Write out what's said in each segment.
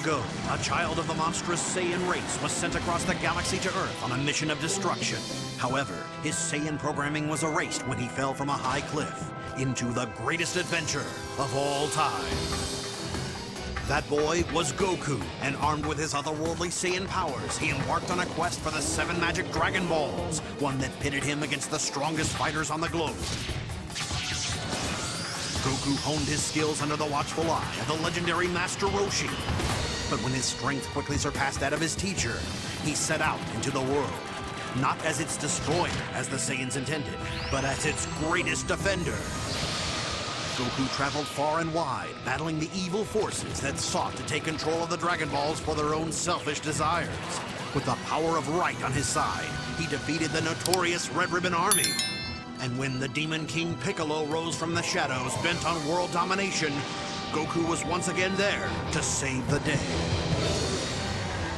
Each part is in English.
ago, a child of the monstrous Saiyan race was sent across the galaxy to Earth on a mission of destruction. However, his Saiyan programming was erased when he fell from a high cliff into the greatest adventure of all time. That boy was Goku, and armed with his otherworldly Saiyan powers, he embarked on a quest for the 7 magic Dragon Balls, one that pitted him against the strongest fighters on the globe. Goku honed his skills under the watchful eye of the legendary Master Roshi. But when his strength quickly surpassed that of his teacher, he set out into the world, not as its destroyer, as the Saiyans intended, but as its greatest defender. Goku traveled far and wide, battling the evil forces that sought to take control of the Dragon Balls for their own selfish desires. With the power of right on his side, he defeated the notorious Red Ribbon Army. And when the Demon King Piccolo rose from the shadows, bent on world domination, Goku was once again there to save the day.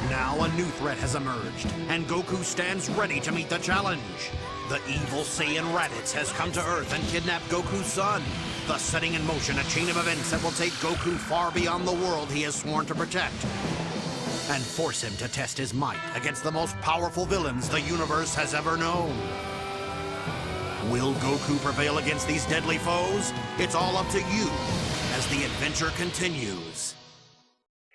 Now a new threat has emerged, and Goku stands ready to meet the challenge. The evil Saiyan Raditz has come to Earth and kidnapped Goku's son, thus setting in motion a chain of events that will take Goku far beyond the world he has sworn to protect, and force him to test his might against the most powerful villains the universe has ever known. Will Goku prevail against these deadly foes? It's all up to you as the adventure continues.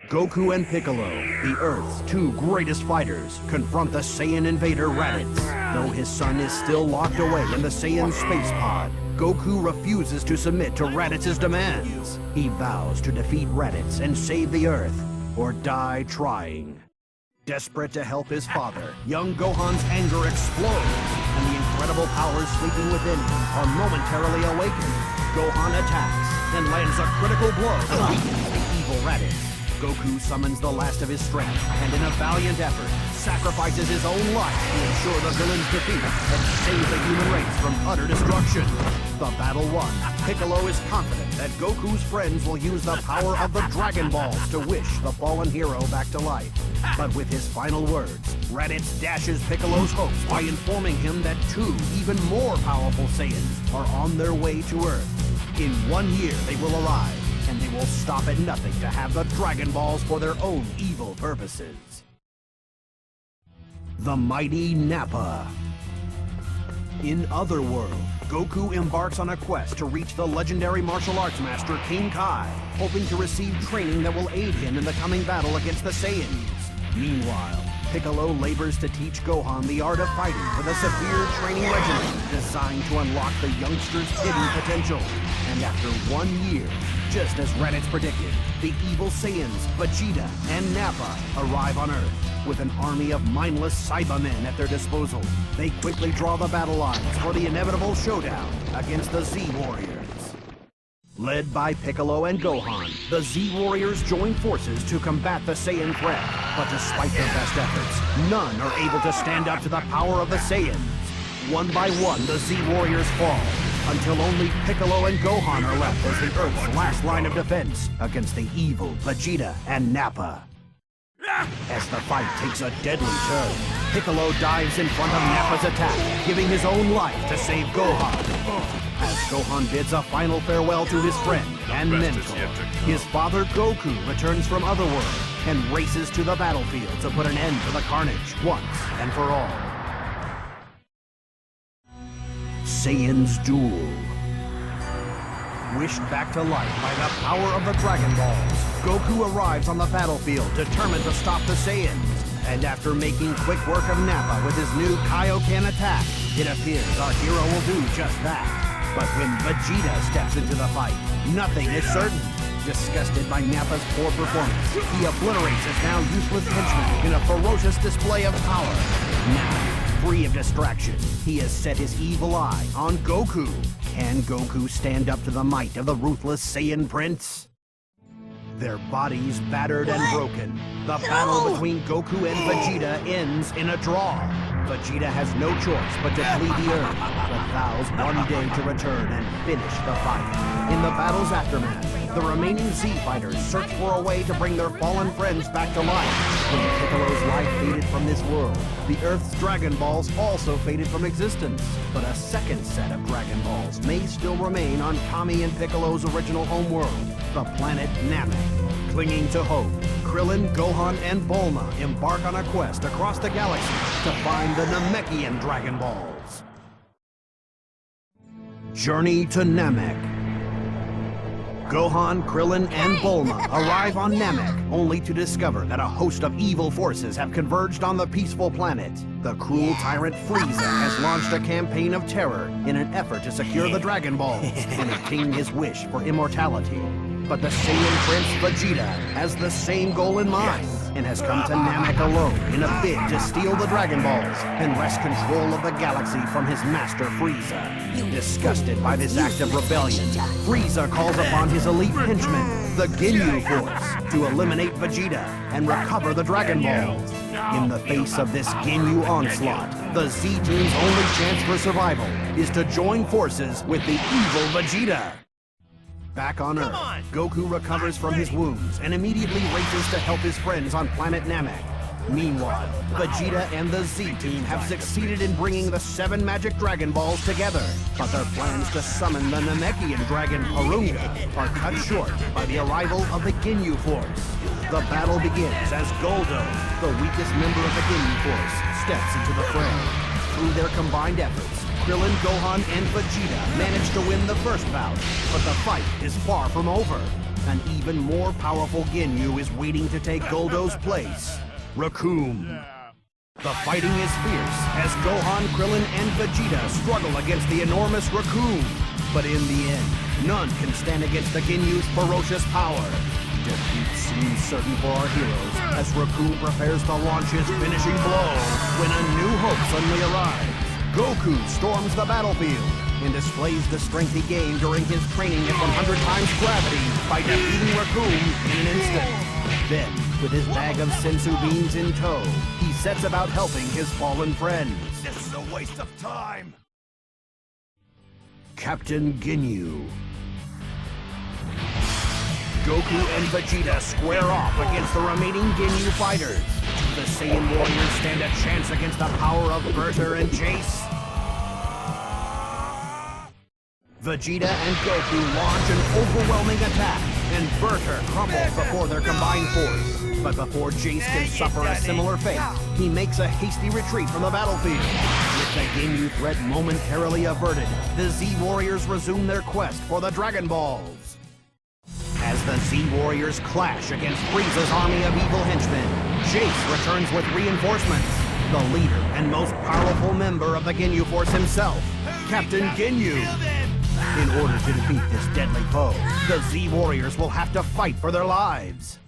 Goku and Piccolo, the Earth's 2 greatest fighters, confront the Saiyan invader Raditz. Though his son is still locked away in the Saiyan space pod, Goku refuses to submit to Raditz's demands. He vows to defeat Raditz and save the Earth, or die trying. Desperate to help his father, young Gohan's anger explodes, and the incredible powers sleeping within him are momentarily awakened. Gohan attacks and lands a critical blow that weakens the evil Raditz. Goku summons the last of his strength, and in a valiant effort, sacrifices his own life to ensure the villain's defeat and save the human race from utter destruction. The battle won, Piccolo is confident that Goku's friends will use the power of the Dragon Balls to wish the fallen hero back to life. But with his final words, Raditz dashes Piccolo's hopes by informing him that 2 even more powerful Saiyans are on their way to Earth. In 1 year they will arrive, and they will stop at nothing to have the Dragon Balls for their own evil purposes. The mighty Nappa. In Otherworld, Goku embarks on a quest to reach the legendary martial arts master King Kai, hoping to receive training that will aid him in the coming battle against the Saiyans. Meanwhile, Piccolo labors to teach Gohan the art of fighting with a severe training regimen designed to unlock the youngster's hidden potential. And after 1 year, just as Raditz predicted, the evil Saiyans, Vegeta and Nappa arrive on Earth. With an army of mindless Cybermen at their disposal, they quickly draw the battle lines for the inevitable showdown against the Z-Warriors. Led by Piccolo and Gohan, the Z-Warriors join forces to combat the Saiyan threat. But despite their best efforts, none are able to stand up to the power of the Saiyans. One by one, the Z-Warriors fall, until only Piccolo and Gohan are left as the Earth's last line of defense against the evil Vegeta and Nappa. As the fight takes a deadly turn, Piccolo dives in front of Nappa's attack, giving his own life to save Gohan. As Gohan bids a final farewell to his friend and mentor, his father Goku returns from Otherworld and races to the battlefield to put an end to the carnage once and for all. Saiyan's Duel. Wished back to life by the power of the Dragon Balls, Goku arrives on the battlefield determined to stop the Saiyans. And after making quick work of Nappa with his new Kaioken attack, it appears our hero will do just that. But when Vegeta steps into the fight, nothing is certain. Disgusted by Nappa's poor performance, he obliterates his now useless henchman in a ferocious display of power. Now, free of distraction, he has set his evil eye on Goku. Can Goku stand up to the might of the ruthless Saiyan Prince? Their bodies battered and broken, the battle between Goku and Vegeta ends in a draw. Vegeta has no choice but to flee the Earth, but vows one day to return and finish the fight. In the battle's aftermath, the remaining Z-Fighters search for a way to bring their fallen friends back to life. When Piccolo's life faded from this world, the Earth's Dragon Balls also faded from existence. But a second set of Dragon Balls may still remain on Kami and Piccolo's original homeworld, the planet Namek. Clinging to hope, Krillin, Gohan, and Bulma embark on a quest across the galaxy to find the Namekian Dragon Balls. Journey to Namek. Gohan, Krillin, and Bulma arrive on Namek, only to discover that a host of evil forces have converged on the peaceful planet. The cruel tyrant Frieza has launched a campaign of terror in an effort to secure the Dragon Balls and obtain his wish for immortality. But the Saiyan Prince Vegeta has the same goal in mind and has come to Namek alone in a bid to steal the Dragon Balls and wrest control of the galaxy from his master Frieza. Disgusted by this act of rebellion, Frieza calls upon his elite henchman, the Ginyu Force, to eliminate Vegeta and recover the Dragon Balls. In the face of this Ginyu onslaught, the Z-Team's only chance for survival is to join forces with the evil Vegeta. Back on Earth, Goku recovers from his wounds and immediately races to help his friends on planet Namek. Meanwhile, Vegeta and the Z-Team have succeeded in bringing the 7 magic Dragon Balls together, but their plans to summon the Namekian Dragon Porunga are cut short by the arrival of the Ginyu Force. The battle begins as Goldo, the weakest member of the Ginyu Force, steps into the fray. Through their combined efforts, Krillin, Gohan, and Vegeta manage to win the first bout, but the fight is far from over. An even more powerful Ginyu is waiting to take Goldo's place, Recoome. The fighting is fierce as Gohan, Krillin, and Vegeta struggle against the enormous Recoome. But in the end, none can stand against the Ginyu's ferocious power. Defeat seems certain for our heroes as Recoome prepares to launch his finishing blow when a new hope suddenly arrives. Goku storms the battlefield and displays the strength he gained during his training at 100 times gravity by defeating Recoome in an instant. Then, with his bag of sensu beans in tow, he sets about helping his fallen friends. This is a waste of time! Captain Ginyu. Goku and Vegeta square off against the remaining Ginyu fighters. Do the Saiyan warriors stand a chance against the power of Berta and Jace? Vegeta and Goku launch an overwhelming attack, and Berta crumbles before their combined force. But before Jace can suffer a similar fate, he makes a hasty retreat from the battlefield. With the Ginyu threat momentarily averted, the Z-Warriors resume their quest for the Dragon Balls. As the Z-Warriors clash against Frieza's army of evil henchmen, Jace returns with reinforcements. The leader and most powerful member of the Ginyu Force himself, Captain Ginyu. In order to defeat this deadly foe, the Z-Warriors will have to fight for their lives.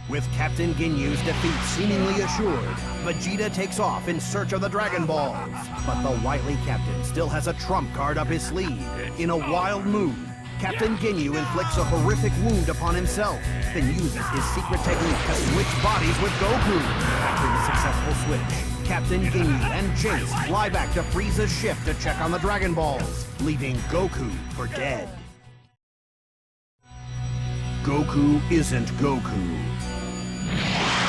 With Captain Ginyu's defeat seemingly assured, Vegeta takes off in search of the Dragon Balls. But the wily captain still has a trump card up his sleeve. In a wild move, Captain Ginyu inflicts a horrific wound upon himself, then uses his secret technique to switch bodies with Goku. After the successful switch, Captain Ginyu and Jace fly back to Frieza's ship to check on the Dragon Balls, leaving Goku for dead. Goku isn't Goku.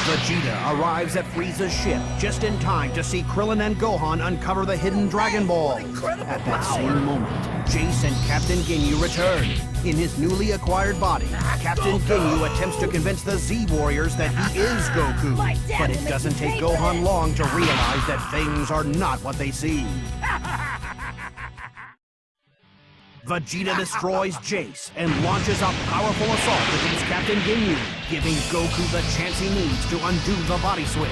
Vegeta arrives at Frieza's ship just in time to see Krillin and Gohan uncover the hidden Dragon Ball. At that same moment, Jace and Captain Ginyu return. In his newly acquired body, Captain Ginyu attempts to convince the Z-Warriors that he is Goku. But it doesn't take Gohan long to realize that things are not what they seem. Vegeta destroys Jace and launches a powerful assault against Captain Ginyu, giving Goku the chance he needs to undo the body switch.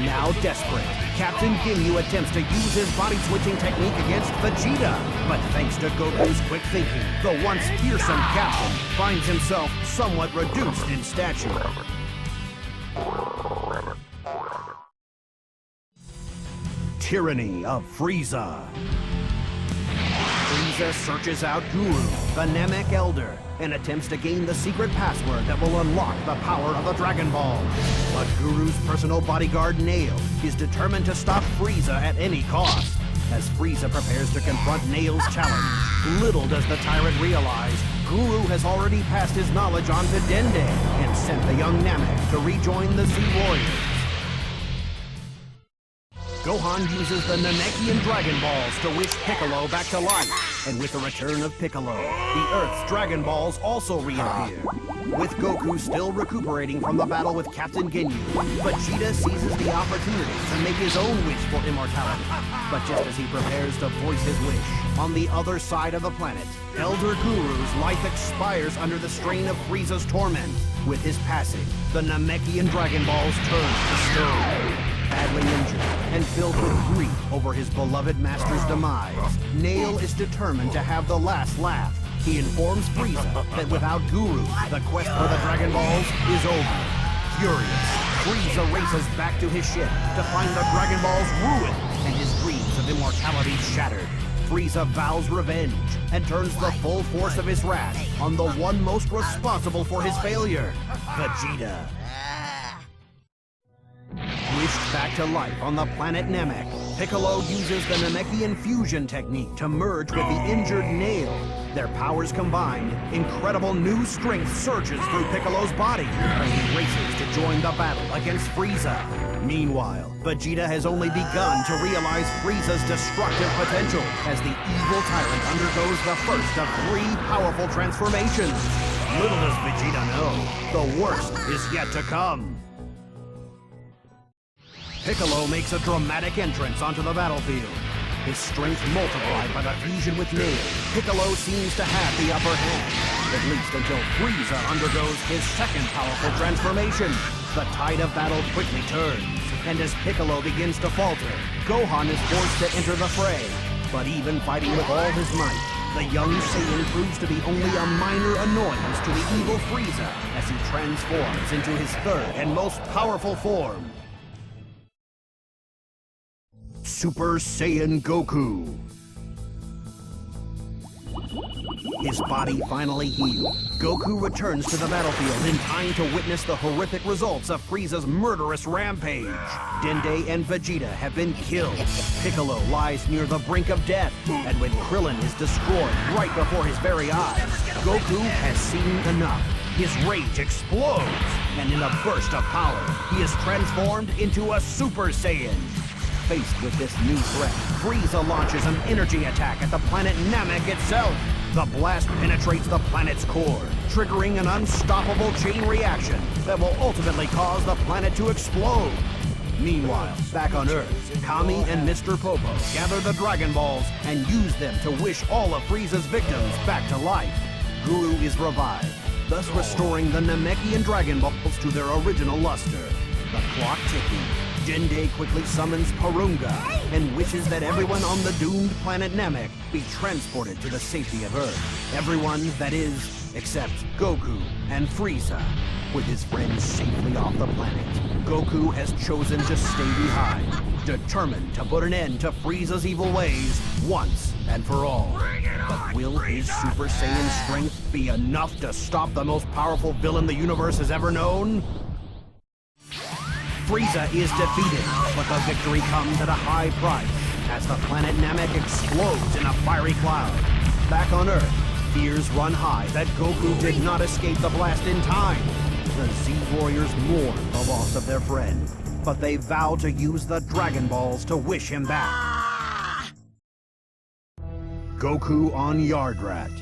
Now desperate, Captain Ginyu attempts to use his body switching technique against Vegeta. But thanks to Goku's quick thinking, the once fearsome captain finds himself somewhat reduced in stature. Tyranny of Frieza. Frieza searches out Guru, the Namek Elder, and attempts to gain the secret password that will unlock the power of the Dragon Ball. But Guru's personal bodyguard, Nail, is determined to stop Frieza at any cost. As Frieza prepares to confront Nail's challenge, little does the tyrant realize Guru has already passed his knowledge on to Dende and sent the young Namek to rejoin the Z-Warriors. Gohan uses the Namekian Dragon Balls to wish Piccolo back to life. And with the return of Piccolo, the Earth's Dragon Balls also reappear. With Goku still recuperating from the battle with Captain Ginyu, Vegeta seizes the opportunity to make his own wish for immortality. But just as he prepares to voice his wish, on the other side of the planet, Elder Guru's life expires under the strain of Frieza's torment. With his passing, the Namekian Dragon Balls turn to stone. Badly injured and filled with grief over his beloved master's demise, Nail is determined to have the last laugh. He informs Frieza that without Guru, the quest for the Dragon Balls is over. Furious, Frieza races back to his ship to find the Dragon Balls ruined and his dreams of immortality shattered. Frieza vows revenge and turns the full force of his wrath on the one most responsible for his failure, Vegeta. Wished back to life on the planet Namek, Piccolo uses the Namekian fusion technique to merge with the injured Nail. Their powers combined, incredible new strength surges through Piccolo's body, and he races to join the battle against Frieza. Meanwhile, Vegeta has only begun to realize Frieza's destructive potential as the evil tyrant undergoes the first of 3 powerful transformations. Little does Vegeta know, the worst is yet to come. Piccolo makes a dramatic entrance onto the battlefield. His strength multiplied by the fusion with Nail, Piccolo seems to have the upper hand, at least until Frieza undergoes his second powerful transformation. The tide of battle quickly turns, and as Piccolo begins to falter, Gohan is forced to enter the fray. But even fighting with all his might, the young Saiyan proves to be only a minor annoyance to the evil Frieza as he transforms into his third and most powerful form. Super Saiyan Goku. His body finally healed, Goku returns to the battlefield in time to witness the horrific results of Frieza's murderous rampage. Dende and Vegeta have been killed. Piccolo lies near the brink of death, and when Krillin is destroyed right before his very eyes, Goku has seen enough. His rage explodes, and in a burst of power, he is transformed into a Super Saiyan. Faced with this new threat, Frieza launches an energy attack at the planet Namek itself. The blast penetrates the planet's core, triggering an unstoppable chain reaction that will ultimately cause the planet to explode. Meanwhile, back on Earth, Kami and Mr. Popo gather the Dragon Balls and use them to wish all of Frieza's victims back to life. Guru is revived, thus restoring the Namekian Dragon Balls to their original luster. The clock ticking, Dende quickly summons Porunga and wishes that everyone on the doomed planet Namek be transported to the safety of Earth. Everyone, that is, except Goku and Frieza. With his friends safely off the planet, Goku has chosen to stay behind, determined to put an end to Frieza's evil ways once and for all. But will his Super Saiyan strength be enough to stop the most powerful villain the universe has ever known? Frieza is defeated, but the victory comes at a high price, as the planet Namek explodes in a fiery cloud. Back on Earth, fears run high that Goku did not escape the blast in time. The Z-Warriors mourn the loss of their friend, but they vow to use the Dragon Balls to wish him back. Goku on Yardrat.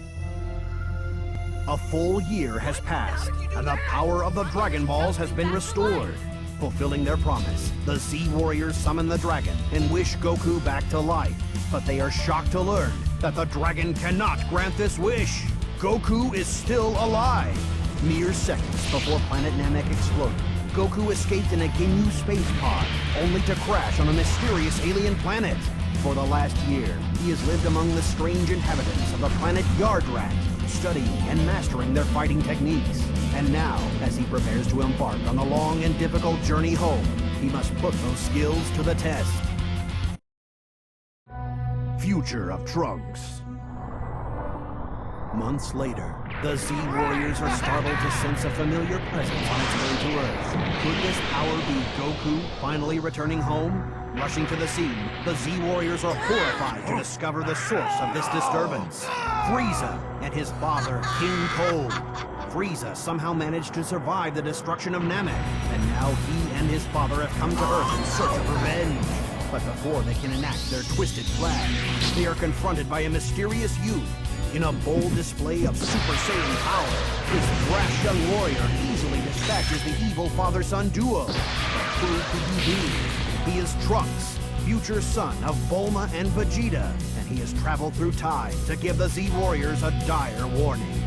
A full year has passed, and the power of the Dragon Balls has been restored. Fulfilling their promise, the Z-Warriors summon the dragon and wish Goku back to life. But they are shocked to learn that the dragon cannot grant this wish. Goku is still alive. Mere seconds before planet Namek exploded, Goku escaped in a Ginyu space pod, only to crash on a mysterious alien planet. For the last year, he has lived among the strange inhabitants of the planet Yardrat, studying and mastering their fighting techniques. And now, as he prepares to embark on the long and difficult journey home, he must put those skills to the test. Future of Trunks. Months later, the Z-Warriors are startled to sense a familiar presence on its way to Earth. Could this power be Goku finally returning home? Rushing to the scene, the Z-Warriors are horrified to discover the source of this disturbance. Frieza and his father, King Cold. Frieza somehow managed to survive the destruction of Namek, and now he and his father have come to Earth in search of revenge. But before they can enact their twisted plan, they are confronted by a mysterious youth. In a bold display of Super Saiyan power, this brash young warrior easily dispatches the evil father-son duo. But who could he be? He is Trunks, future son of Bulma and Vegeta, and he has traveled through time to give the Z-Warriors a dire warning.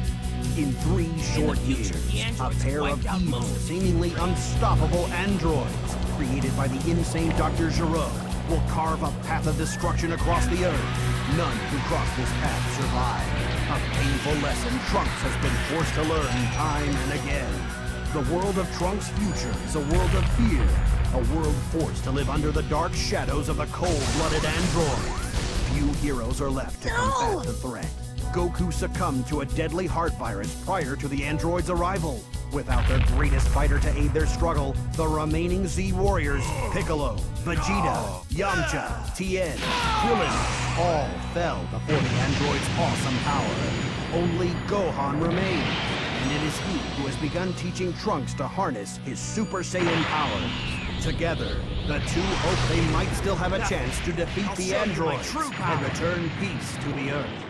In 3 short years, a pair of evil, seemingly unstoppable androids, created by the insane Dr. Gero, will carve a path of destruction across the Earth. None who cross this path survive. A painful lesson Trunks has been forced to learn time and again. The world of Trunks' future is a world of fear, a world forced to live under the dark shadows of the cold-blooded androids. Few heroes are left to combat the threat. Goku succumbed to a deadly heart virus prior to the androids' arrival. Without their greatest fighter to aid their struggle, the remaining Z-Warriors, Piccolo, Vegeta, Yamcha, Tien, Krillin, all fell before the androids' awesome power. Only Gohan remained, and it is he who has begun teaching Trunks to harness his Super Saiyan powers. Together, the two hope they might still have a chance to defeat the androids and return peace to the Earth.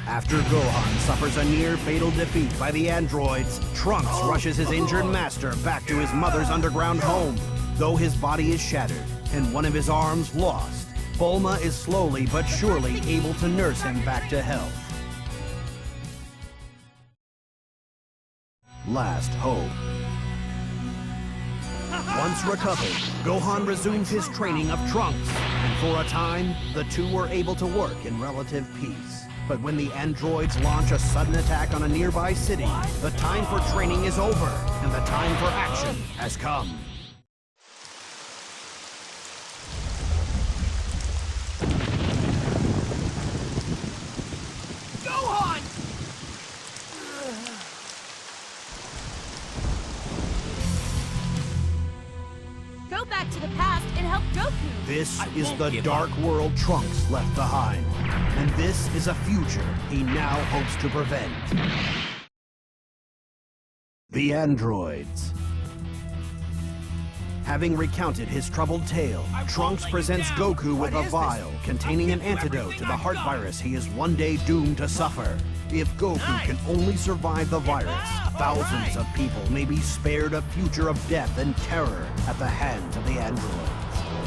After Gohan suffers a near-fatal defeat by the androids, Trunks rushes his injured master back to his mother's underground home. Though his body is shattered and one of his arms lost, Bulma is slowly but surely able to nurse him back to health. Last hope. Once recovered, Gohan resumes his training of Trunks, and for a time, the two were able to work in relative peace. But when the androids launch a sudden attack on a nearby city, the time for training is over, and the time for action has come. Gohan! Go back to the past and help Goku! This is the dark world Trunks left behind, and this is a future he now hopes to prevent. The androids. Having recounted his troubled tale, Trunks presents Goku with a vial containing an antidote to the heart virus he is one day doomed to suffer. If Goku can only survive the virus, thousands of people may be spared a future of death and terror at the hands of the androids.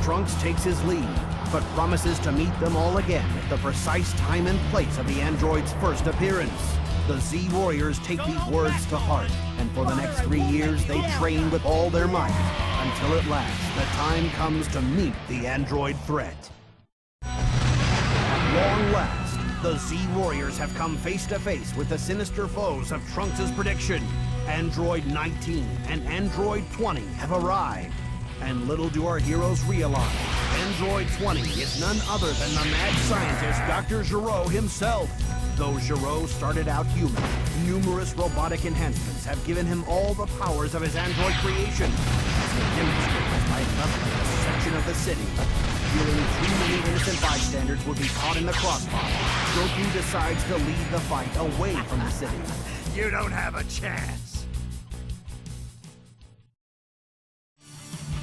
Trunks takes his leave, but promises to meet them all again at the precise time and place of the androids' first appearance. The Z-Warriors take these words to heart, and for the next 3 years they train with all their might, until at last the time comes to meet the android threat. At long last, the Z-Warriors have come face to face with the sinister foes of Trunks' prediction. Android 19 and Android 20 have arrived. And little do our heroes realize, Android 20 is none other than the mad scientist Dr. Gero himself. Though Gero started out human, numerous robotic enhancements have given him all the powers of his android creation. As he demonstrates by leveling a section of the city, feeling too many innocent bystanders would be caught in the crossfire, Goku decides to lead the fight away from the city. You don't have a chance.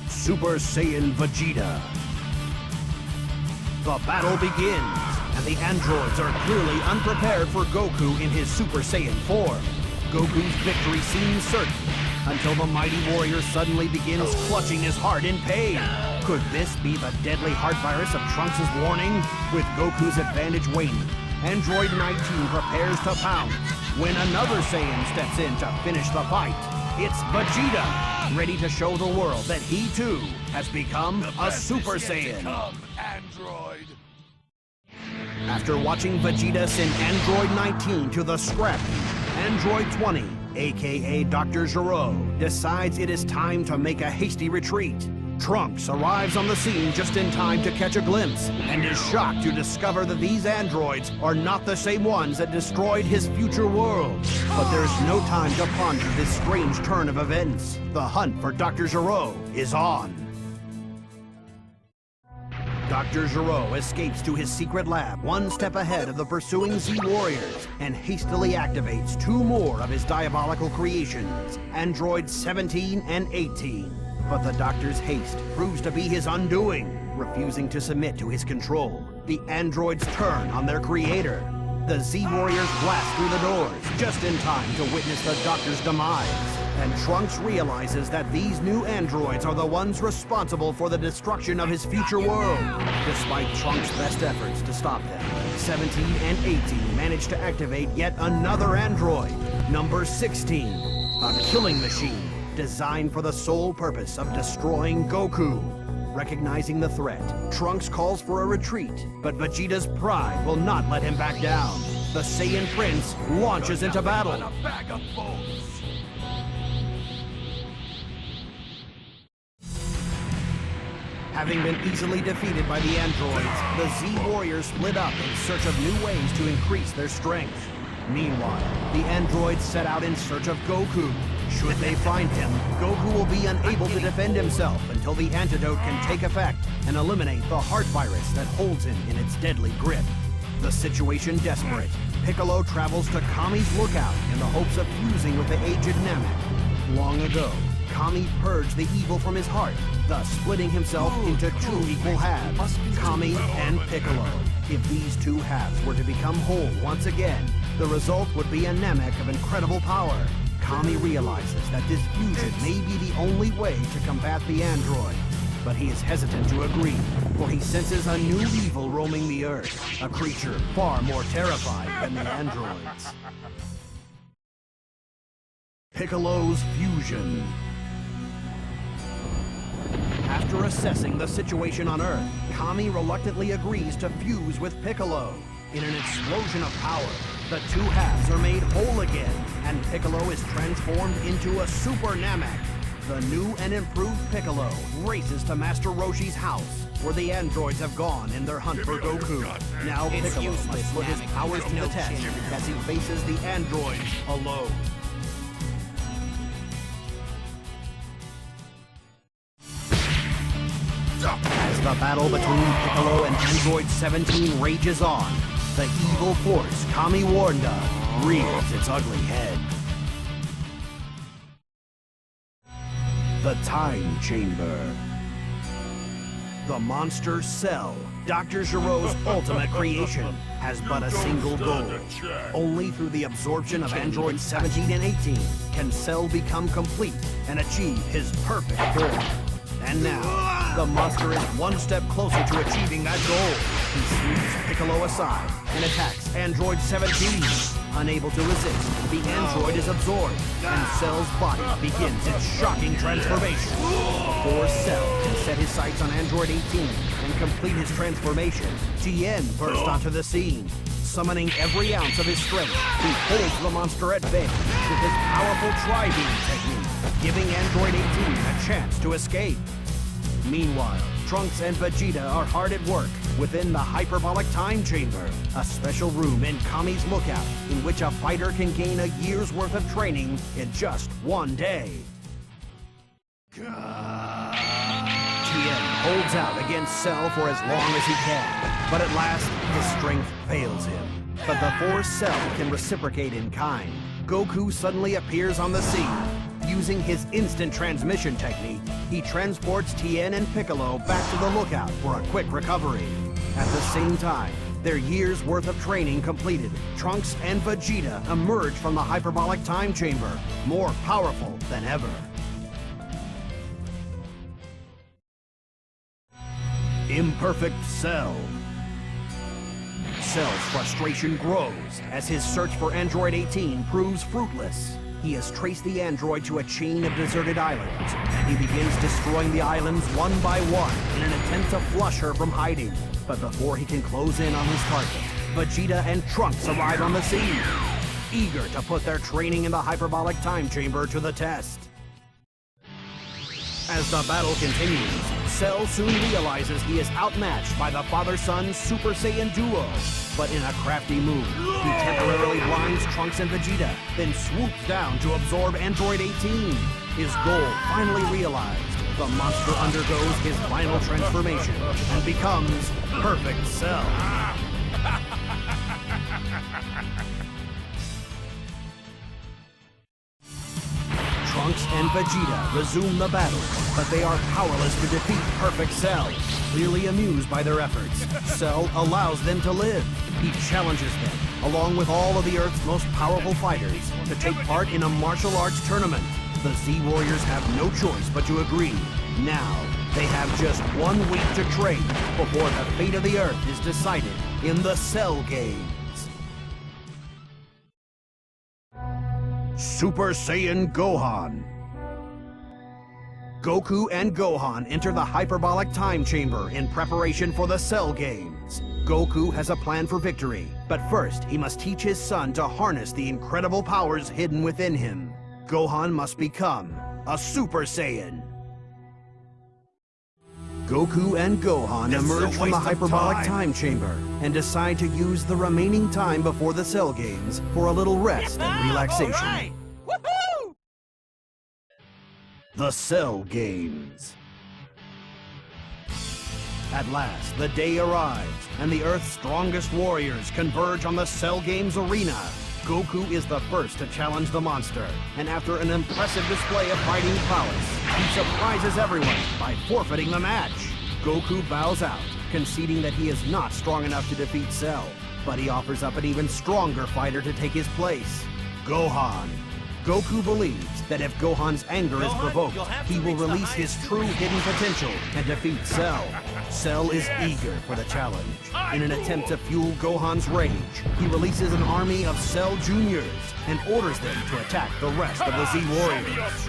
Super Saiyan Vegeta. The battle begins, and the androids are clearly unprepared for Goku in his Super Saiyan form. Goku's victory seems certain, until the mighty warrior suddenly begins clutching his heart in pain. Could this be the deadly heart virus of Trunks' warning? With Goku's advantage waning, Android 19 prepares to pounce, when another Saiyan steps in to finish the fight. It's Vegeta, ready to show the world that he too has become a Super Saiyan. Come, Android. After watching Vegeta send Android 19 to the scrap heap, Android 20, aka Dr. Gero, decides it is time to make a hasty retreat. Trunks arrives on the scene just in time to catch a glimpse, and is shocked to discover that these androids are not the same ones that destroyed his future world. But there's no time to ponder this strange turn of events. The hunt for Dr. Gero is on. Dr. Gero escapes to his secret lab, one step ahead of the pursuing Z-Warriors, and hastily activates two more of his diabolical creations, androids 17 and 18. But the Doctor's haste proves to be his undoing. Refusing to submit to his control, the androids turn on their creator. The Z-Warriors blast through the doors, just in time to witness the Doctor's demise. And Trunks realizes that these new androids are the ones responsible for the destruction of his future world. Despite Trunks' best efforts to stop them, 17 and 18 manage to activate yet another android, number 16, a killing machine designed for the sole purpose of destroying Goku. Recognizing the threat, Trunks calls for a retreat, but Vegeta's pride will not let him back down. The Saiyan Prince launches into battle. Having been easily defeated by the androids, the Z-Warriors split up in search of new ways to increase their strength. Meanwhile, the androids set out in search of Goku. Should they find him, Goku will be unable to defend himself until the antidote can take effect and eliminate the heart virus that holds him in its deadly grip. The situation desperate, Piccolo travels to Kami's lookout in the hopes of fusing with the aged Namek. Long ago, Kami purged the evil from his heart, thus splitting himself into two equal halves, Kami and Piccolo. If these two halves were to become whole once again, the result would be a Namek of incredible power. Kami realizes that this fusion may be the only way to combat the android. But he is hesitant to agree, for he senses a new evil roaming the Earth, a creature far more terrified than the androids. Piccolo's fusion. After assessing the situation on Earth, Kami reluctantly agrees to fuse with Piccolo. In an explosion of power, the two halves are made whole again, and Piccolo is transformed into a Super Namek. The new and improved Piccolo races to Master Roshi's house, where the androids have gone in their hunt for Goku. Now Piccolo must put his powers to the test as he faces the androids alone. As the battle between Piccolo and Android 17 rages on, the evil force Kami warned of rears its ugly head. The Time Chamber. The monster Cell, Dr. Gero's ultimate creation, has but a single goal. Only through the absorption of androids 17 and 18 can Cell become complete and achieve his perfect form. And now, the monster is one step closer to achieving that goal. He sweeps Piccolo aside and attacks Android 17. Unable to resist, the android is absorbed, and Cell's body begins its shocking transformation. Before Cell can set his sights on Android 18 and complete his transformation, Tien bursts onto the scene. Summoning every ounce of his strength, he holds the monster at bay with his powerful Tri-Beam technique, giving Android 18 a chance to escape. Meanwhile, Trunks and Vegeta are hard at work within the Hyperbolic Time Chamber, a special room in Kami's lookout in which a fighter can gain a year's worth of training in just one day. Tien holds out against Cell for as long as he can, but at last his strength fails him. But before Cell can reciprocate in kind, Goku suddenly appears on the scene. Using his instant transmission technique, he transports Tien and Piccolo back to the lookout for a quick recovery. At the same time, their year's worth of training completed, Trunks and Vegeta emerge from the Hyperbolic Time Chamber, more powerful than ever. Imperfect Cell. Cell's frustration grows as his search for Android 18 proves fruitless. He has traced the android to a chain of deserted islands, and he begins destroying the islands one by one in an attempt to flush her from hiding. But before he can close in on his target, Vegeta and Trunks arrive on the scene, eager to put their training in the Hyperbolic Time Chamber to the test. As the battle continues, Cell soon realizes he is outmatched by the father-son Super Saiyan duo. But in a crafty move, he temporarily blinds Trunks and Vegeta, then swoops down to absorb Android 18. His goal finally realized, the monster undergoes his final transformation and becomes Perfect Cell. Trunks and Vegeta resume the battle, but they are powerless to defeat Perfect Cell. Clearly amused by their efforts, Cell allows them to live. He challenges them, along with all of the Earth's most powerful fighters, to take part in a martial arts tournament. The Z-Warriors have no choice but to agree. Now, they have just 1 week to train before the fate of the Earth is decided in the Cell Games. Super Saiyan Gohan. Goku and Gohan enter the hyperbolic time chamber in preparation for the Cell Games. Goku has a plan for victory, but first he must teach his son to harness the incredible powers hidden within him. Gohan must become a Super Saiyan. Goku and Gohan emerge from the hyperbolic time chamber and decide to use the remaining time before the Cell Games for a little rest and relaxation. Right. Woohoo! The Cell Games. At last, the day arrives, and the Earth's strongest warriors converge on the Cell Games arena. Goku is the first to challenge the monster, and after an impressive display of fighting prowess, he surprises everyone by forfeiting the match. Goku bows out, conceding that he is not strong enough to defeat Cell, but he offers up an even stronger fighter to take his place, Gohan. Goku believes that if Gohan's anger is provoked, he will release his true hidden potential and defeat Cell. Cell is eager for the challenge. In an attempt to fuel Gohan's rage, he releases an army of Cell Juniors and orders them to attack the rest of the Z-Warriors.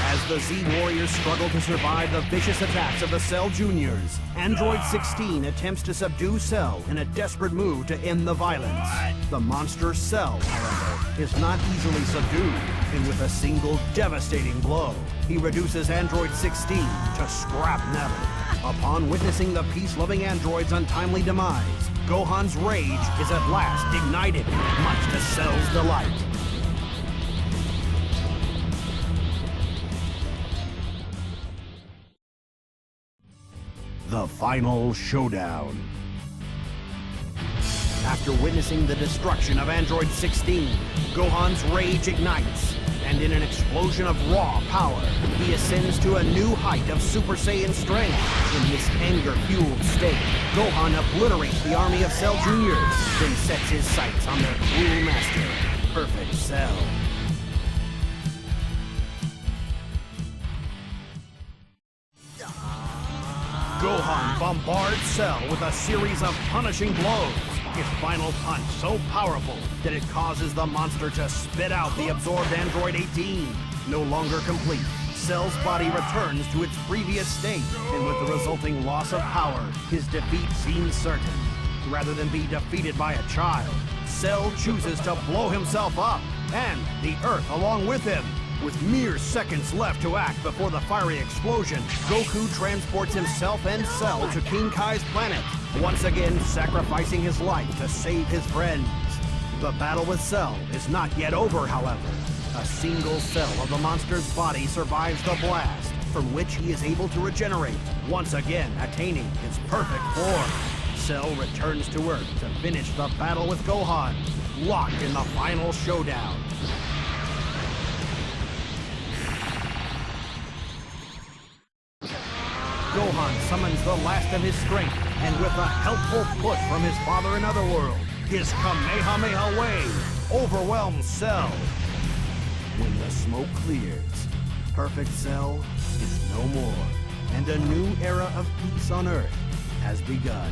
As the Z-Warriors struggle to survive the vicious attacks of the Cell Juniors, Android 16 attempts to subdue Cell in a desperate move to end the violence. The monster Cell, however, is not easily subdued, and with a single devastating blow, he reduces Android 16 to scrap metal. Upon witnessing the peace-loving android's untimely demise, Gohan's rage is at last ignited, much to Cell's delight. The final showdown. After witnessing the destruction of Android 16, Gohan's rage ignites, and in an explosion of raw power, he ascends to a new height of Super Saiyan strength. In this anger-fueled state, Gohan obliterates the army of Cell Juniors, then sets his sights on their cruel master, Perfect Cell. Gohan bombards Cell with a series of punishing blows. His final punch so powerful that it causes the monster to spit out the absorbed Android 18. No longer complete, Cell's body returns to its previous state, and with the resulting loss of power, his defeat seems certain. Rather than be defeated by a child, Cell chooses to blow himself up, and the Earth along with him. With mere seconds left to act before the fiery explosion, Goku transports himself and Cell to King Kai's planet, once again sacrificing his life to save his friends. The battle with Cell is not yet over, however. A single cell of the monster's body survives the blast, from which he is able to regenerate, once again attaining his perfect form. Cell returns to Earth to finish the battle with Gohan, locked in the final showdown. Gohan summons the last of his strength, and with a helpful push from his father in Otherworld, his Kamehameha wave overwhelms Cell. When the smoke clears, Perfect Cell is no more, and a new era of peace on Earth has begun.